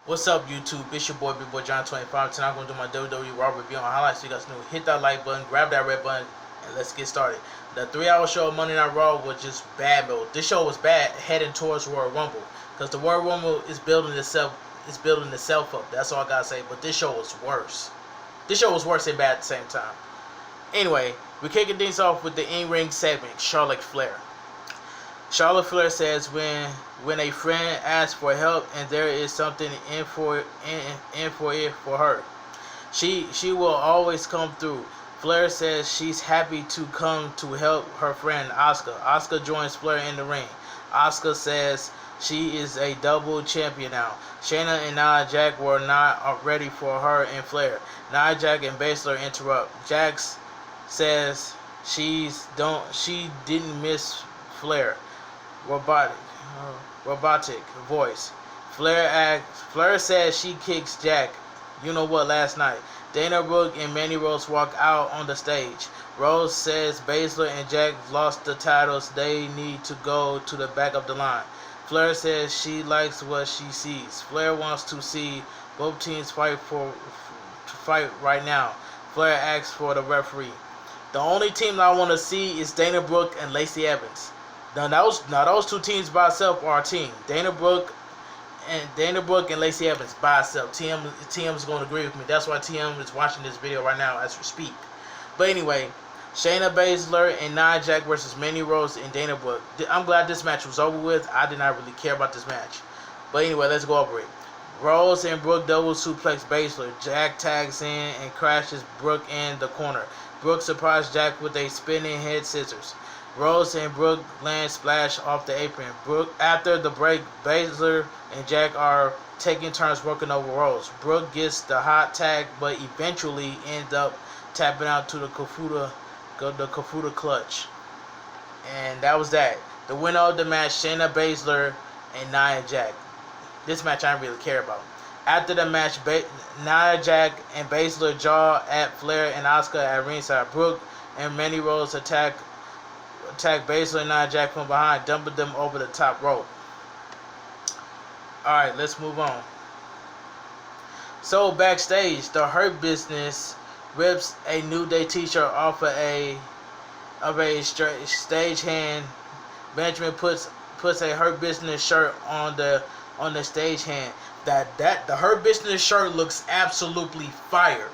What's up, YouTube? It's your boy, Big Boy John 25. Tonight I'm going to do my WWE Raw review on highlights. So you guys know, hit that like button, grab that red button, and let's get started. The 3-hour show of Monday Night Raw was just bad, though. This show was bad heading towards Royal Rumble, because the Royal Rumble is building itself up. That's all I gotta say. But this show was worse. This show was worse and bad at the same time. Anyway, we're kicking things off with the in-ring segment, Charlotte Flair. Charlotte Flair says when a friend asks for help and there is something in for her, she will always come through. Flair says she's happy to come to help her friend Asuka. Asuka joins Flair in the ring. Asuka says she is a double champion now. Shayna and Nia Jax were not ready for her and Flair. Nia Jax and Baszler interrupt. Jax says she didn't miss Flair. Robotic voice. Flair says she kicks Jack. You know what? Last night, Dana Brooke and Mandy Rose walk out on the stage. Rose says Baszler and Jack lost the titles. They need to go to the back of the line. Flair says she likes what she sees. Flair wants to see both teams fight right now. Flair asks for the referee. The only team that I want to see is Dana Brooke and Lacey Evans. Now those two teams by itself are a team. Dana Brooke and Lacey Evans by itself. TM is going to agree with me. That's why TM is watching this video right now as we speak. But anyway, Shayna Baszler and Nia Jax versus Mandy Rose and Dana Brooke. I'm glad this match was over with. I did not really care about this match. But anyway, let's go over it. Rose and Brooke double suplex Baszler. Jack tags in and crashes Brooke in the corner. Brooke surprised Jack with a spinning head scissors. Rose and Brooke land splash off the apron. After the break, Baszler and Jack are taking turns working over Rose. Brooke gets the hot tag, but eventually ends up tapping out to the Kafuda clutch. And that was that. The winner of the match, Shayna Baszler and Nia Jax. This match I don't really care about. After the match, Nia Jax and Baszler jaw at Flair and Asuka at ringside. Brooke and Mandy Rose attack Baszler and Nia Jax from behind, dumping them over the top rope. Alright, let's move on. So backstage, the Hurt Business rips a New Day t-shirt off of a stagehand. Benjamin puts a Hurt Business shirt on the stagehand. The Hurt Business shirt looks absolutely fire.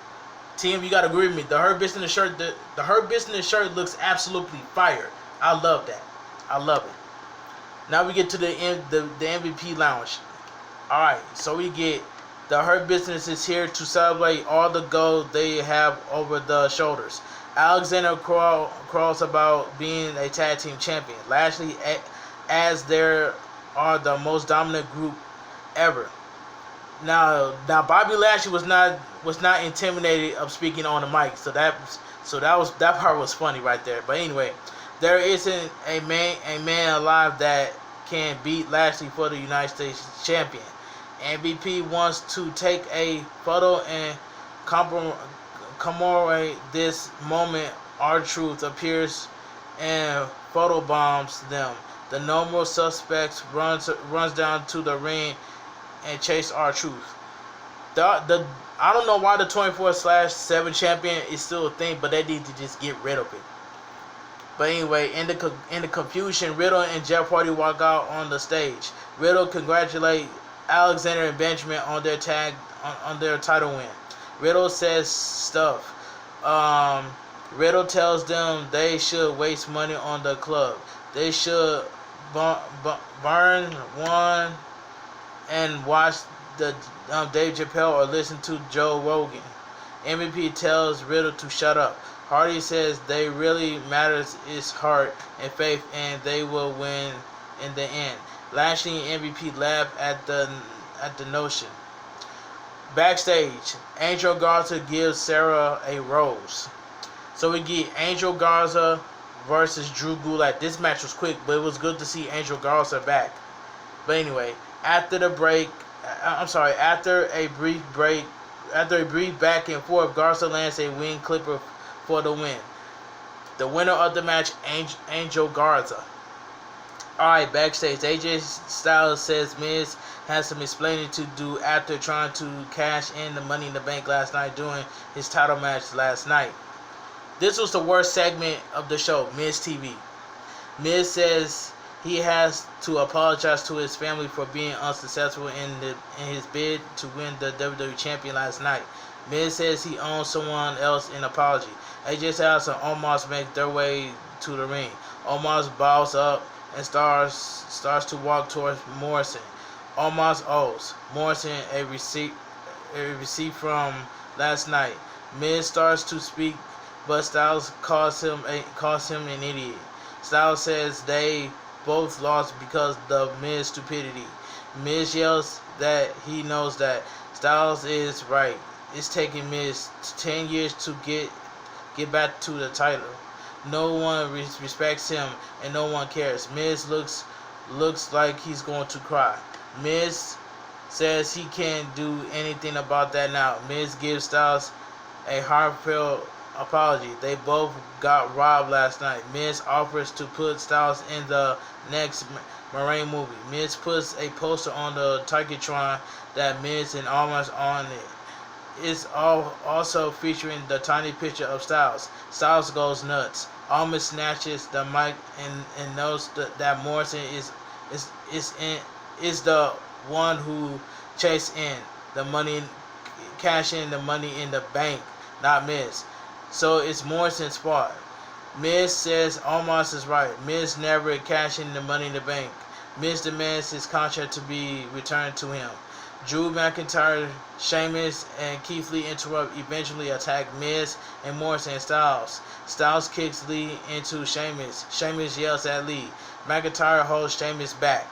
Team, you gotta agree with me. The Hurt Business shirt looks absolutely fire. I love that. I love it. Now we get to the MVP lounge. Alright, so we get the Hurt Business is here to celebrate all the gold they have over the shoulders. Alexander crawls about being a tag team champion. Lashley, as there are the most dominant group ever. Now Bobby Lashley was not intimidated of speaking on the mic, so that part was funny right there. But anyway, there isn't a man alive that can beat Lashley for the United States champion. MVP wants to take a photo and commemorate this moment. R-Truth appears and photobombs them. The normal suspects runs down to the ring and chase R-Truth. I don't know why the 24/7 champion is still a thing, but they need to just get rid of it. But anyway, in the confusion, Riddle and Jeff Hardy walk out on the stage. Riddle congratulates Alexander and Benjamin on their title win. Riddle says stuff. Riddle tells them they should waste money on the club. They should burn one and watch the Dave Chappelle or listen to Joe Rogan. MVP tells Riddle to shut up. Hardy says they really matters is heart and faith, and they will win in the end. Lashley and MVP laugh at the notion. Backstage, Angel Garza gives Sarah a rose. So we get Angel Garza versus Drew Gulak. This match was quick, but it was good to see Angel Garza back. But anyway, after a brief back and forth, Garza lands a wing clipper for the win. The winner of the match, Angel Garza. Alright, backstage, AJ Styles says Miz has some explaining to do after trying to cash in the Money in the Bank last night during his title match last night. This was the worst segment of the show, Miz TV. Miz says he has to apologize to his family for being unsuccessful in his bid to win the WWE Champion last night. Miz says he owes someone else an apology. AJ Styles and Omos make their way to the ring. Omos bows up and starts to walk towards Morrison. Omos owes Morrison a receipt from last night. Miz starts to speak, but Styles calls him an idiot. Styles says they both lost because of Miz's stupidity. Miz yells that he knows that Styles is right. It's taking Miz 10 years to get back to the title. No one respects him and no one cares. Miz looks like he's going to cry. Miz says he can't do anything about that now. Miz gives Styles a heartfelt apology. They both got robbed last night. Miz offers to put Styles in the next Marine movie. Miz puts a poster on the Titantron that Miz and Omos on it. It's also featuring the tiny picture of Styles. Styles goes nuts. Omos snatches the mic and knows that Morrison is the one who chased in the money, cash in the Money in the Bank, not Miz. So it's Morrison's fault. Miz says Omos is right. Miz never cashed in the Money in the Bank. Miz demands his contract to be returned to him. Drew McIntyre, Sheamus, and Keith Lee interrupt, eventually attack Miz and Morrison and Styles. Styles kicks Lee into Sheamus. Sheamus yells at Lee. McIntyre holds Sheamus back.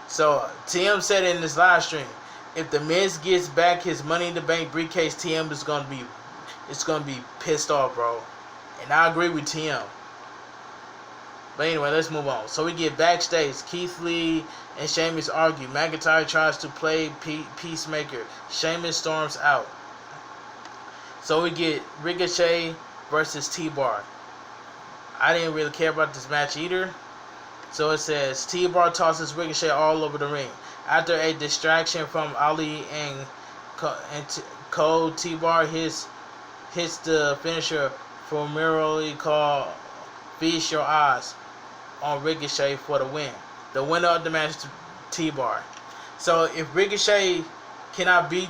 So, TM said in this live stream, if the Miz gets back his Money in the Bank briefcase, TM is gonna be pissed off, bro. And I agree with TM. But anyway, let's move on. So we get backstage. Keith Lee and Sheamus argue. McIntyre tries to play peacemaker. Sheamus storms out. So we get Ricochet versus TBar. I didn't really care about this match either. So it says TBar tosses Ricochet all over the ring. After a distraction from Ali and Cole, TBar hits the finisher formerly called Feast Your Eyes on Ricochet for the win. The winner of the match, TBar. So if Ricochet cannot beat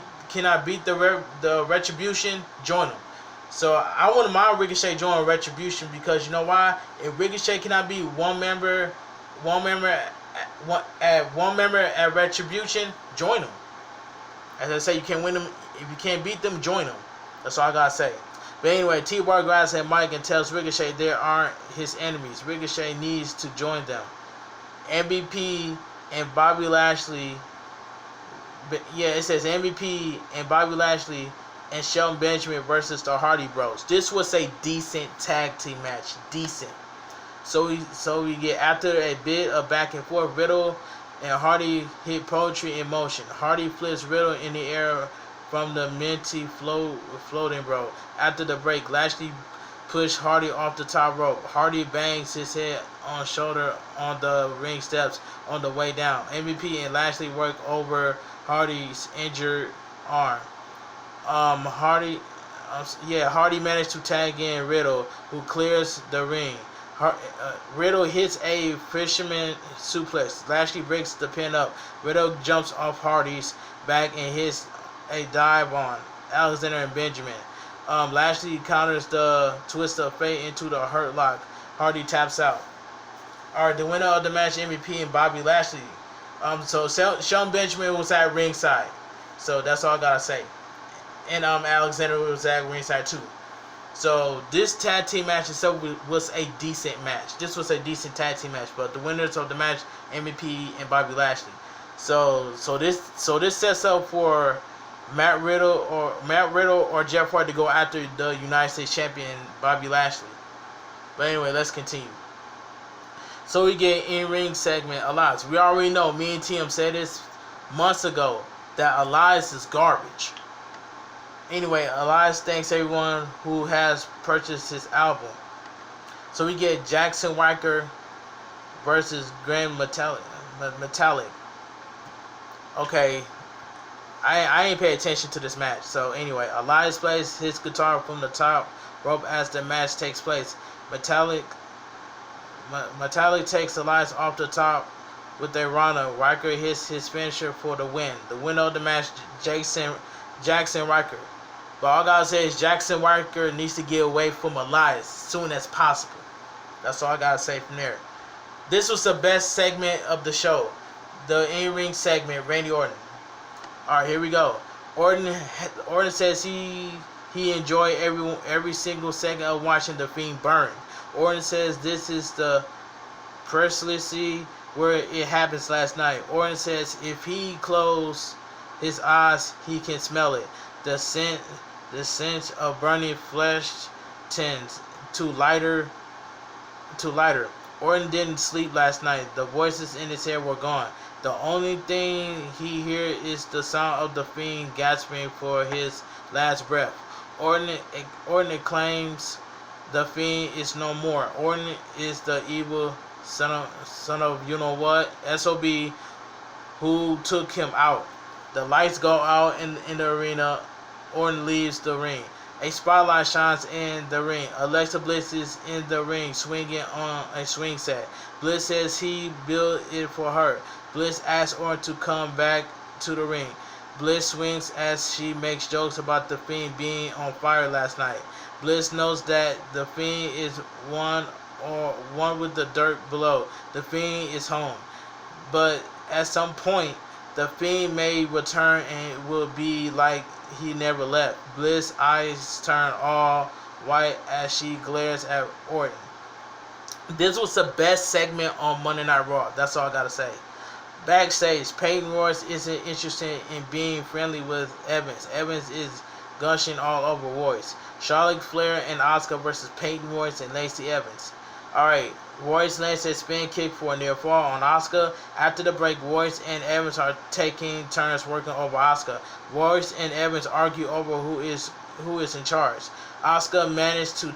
the Retribution, join them. So I wouldn't mind Ricochet joining Retribution because you know why? If Ricochet cannot beat one member at Retribution, join them. As I say, you can't win them if you can't beat them. Join them. That's all I gotta say. But anyway, TBar grabs at Mike and tells Ricochet they aren't his enemies. Ricochet needs to join them. MVP and Bobby Lashley. Yeah, it says MVP and Bobby Lashley and Shelton Benjamin versus the Hardy Bros. This was a decent tag team match. Decent. So we get, after a bit of back and forth, Riddle and Hardy hit poetry in motion. Hardy flips Riddle in the air from the minty floating rope. After the break, Lashley pushed Hardy off the top rope. Hardy bangs his head on shoulder on the ring steps on the way down. MVP and Lashley work over Hardy's injured arm. Hardy managed to tag in Riddle, who clears the ring. Riddle hits a fisherman suplex. Lashley breaks the pin up. Riddle jumps off Hardy's back and hits a dive on Alexander and Benjamin. Lashley counters the twist of fate into the hurt lock. Hardy taps out. Alright, the winner of the match, MVP and Bobby Lashley. So Shelton Benjamin was at ringside. So that's all I gotta say. And Alexander was at ringside too. So this tag team match itself was a decent match. This was a decent tag team match, but the winners of the match, MVP and Bobby Lashley. So this sets up for Matt Riddle or Jeff Hardy to go after the United States Champion Bobby Lashley. But anyway, let's continue. So we get in-ring segment Elias. We already know, me and TM said this months ago, that Elias is garbage. Anyway, Elias thanks everyone who has purchased his album. So we get Jackson Ryker versus Grand Metallic. Okay, I ain't pay attention to this match. So anyway, Elias plays his guitar from the top rope as the match takes place. Metallic takes Elias off the top with a Rana. Riker hits his finisher for the win. The winner of the match, Jackson Riker. But all I gotta say is Jackson Riker needs to get away from Elias as soon as possible. That's all I gotta say from there. This was the best segment of the show. The in-ring segment, Randy Orton. Alright, here we go. Orton says he enjoyed every single second of watching the Fiend burn. Orton says this is the precisely where it happens last night. Orton says if he closes his eyes, he can smell it. The scent of burning flesh tends to lighter. Orton didn't sleep last night. The voices in his head were gone. The only thing he hears is the sound of the Fiend gasping for his last breath. Orton claims the Fiend is no more. Orton is the evil son of you know what, SOB, who took him out. The lights go out in the arena. Orton leaves the ring. A spotlight shines in the ring. Alexa Bliss is in the ring swinging on a swing set. Bliss says he built it for her. Bliss asks Orton to come back to the ring. Bliss swings as she makes jokes about the Fiend being on fire last night. Bliss knows that the Fiend is one with the dirt below. The Fiend is home. But at some point, the Fiend may return and will be like he never left. Bliss' eyes turn all white as she glares at Orton. This was the best segment on Monday Night Raw. That's all I gotta say. Backstage, Peyton Royce isn't interested in being friendly with Evans. Evans is gushing all over Royce. Charlotte Flair and Asuka versus Peyton Royce and Lacey Evans. Alright, Royce lands a spin kick for a near fall on Asuka. After the break, Royce and Evans are taking turns working over Asuka. Royce and Evans argue over who is in charge. Asuka managed to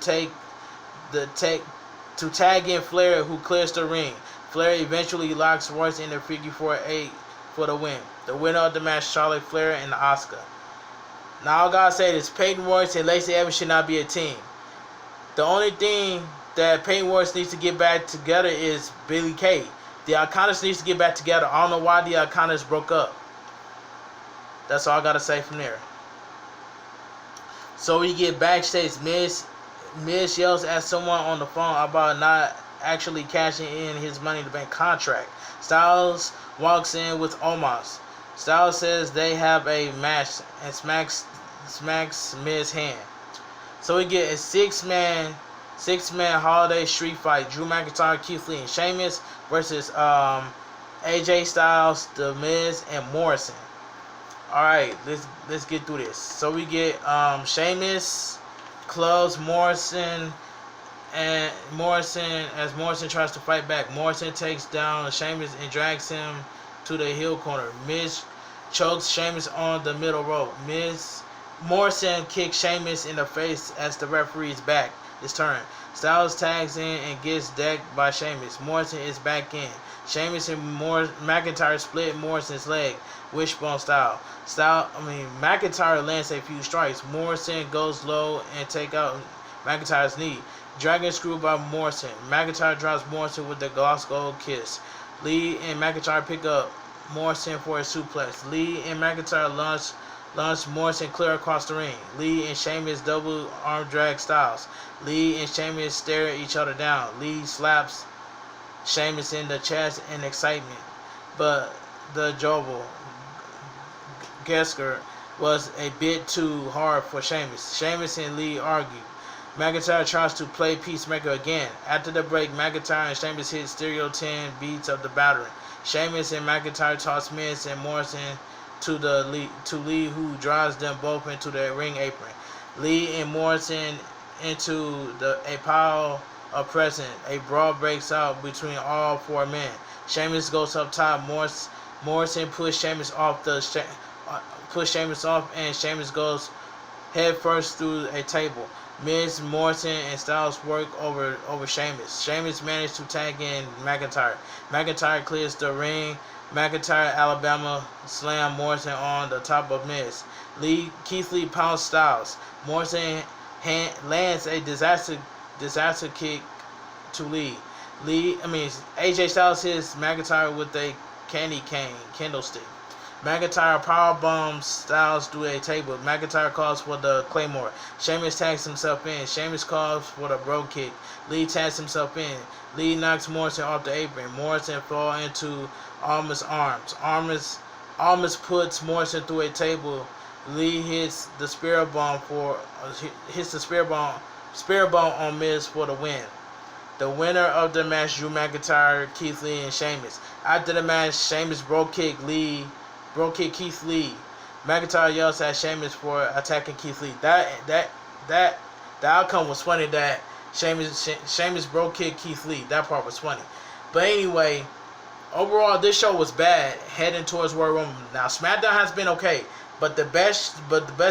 tag in Flair, who clears the ring. Flair eventually locks Royce in the figure 4-8 for the win. The winner of the match, Charlotte Flair and Asuka. Now I gotta say this, Peyton Royce and Lacey Evans should not be a team. The only thing that Peyton Royce needs to get back together is Billy Kay. The Iconics needs to get back together. I don't know why the Iconics broke up. That's all I gotta say from there. So we get backstage. Miz yells at someone on the phone about not actually cashing in his Money in the Bank contract. Styles walks in with Omos. Styles says they have a match and smacks Miz's hand. So we get a six-man holiday street fight. Drew McIntyre, Keith Lee, and Sheamus versus AJ Styles, The Miz, and Morrison. Alright, let's get through this. So we get Sheamus clubs Morrison as Morrison tries to fight back. Morrison takes down Sheamus and drags him to the heel corner. Miz chokes Sheamus on the middle rope. Morrison kicks Sheamus in the face as the referee's back is turned. Styles tags in and gets decked by Sheamus. Morrison is back in. Sheamus and McIntyre split Morrison's leg, wishbone style. McIntyre lands a few strikes. Morrison goes low and take out McIntyre's knee. Dragon screw by Morrison. McIntyre drops Morrison with the Glasgow kiss. Lee and McIntyre pick up Morrison for a suplex. Lee and McIntyre launch Morrison clear across the ring. Lee and Sheamus double arm drag Styles. Lee and Sheamus stare at each other down. Lee slaps Sheamus in the chest in excitement, but the Jobel Gesker was a bit too hard for Sheamus. Sheamus and Lee argue. McIntyre tries to play peacemaker again. After the break, McIntyre and Sheamus hit Stereo 10 beats of the battering. Sheamus and McIntyre toss Miz and Morrison to Lee, who drives them both into the ring apron. Lee and Morrison into a pile of present. A brawl breaks out between all four men. Sheamus goes up top. Morrison pushes Sheamus off and Sheamus goes head first through a table. Miz, Morrison, and Styles work over Sheamus. Sheamus managed to tag in McIntyre. McIntyre clears the ring. McIntyre Alabama slam Morrison on the top of Miz. Keith Lee pounds Styles. Morrison lands a disaster kick to Lee. AJ Styles hits McIntyre with a candy cane candlestick. McIntyre power bombs Styles through a table. McIntyre calls for the Claymore. Sheamus tags himself in. Sheamus calls for the bro kick. Lee tags himself in. Lee knocks Morrison off the apron. Morrison falls into Almas' arms. Almas puts Morrison through a table. Lee hits the spear bomb on Miz for the win. The winner of the match, Drew McIntyre, Keith Lee, and Sheamus. After the match, Sheamus bro kick Keith Lee. McIntyre yells at Sheamus for attacking Keith Lee. The outcome was funny that Sheamus bro kick Keith Lee. That part was funny. But anyway, overall this show was bad heading towards Royal Rumble. Now SmackDown has been okay, but the best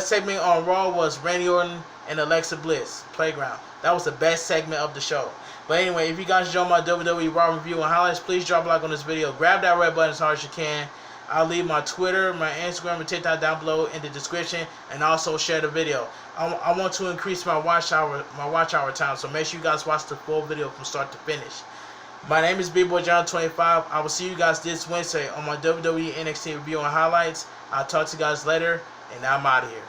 segment on Raw was Randy Orton and Alexa Bliss Playground. That was the best segment of the show. But anyway, if you guys enjoyed my WWE Raw review and highlights, please drop a like on this video. Grab that red button as hard as you can. I'll leave my Twitter, my Instagram, and TikTok down below in the description, and also share the video. I want to increase my watch hour time, so make sure you guys watch the full video from start to finish. My name is B-Boy John 25. I will see you guys this Wednesday on my WWE NXT review and highlights. I'll talk to you guys later, and I'm out of here.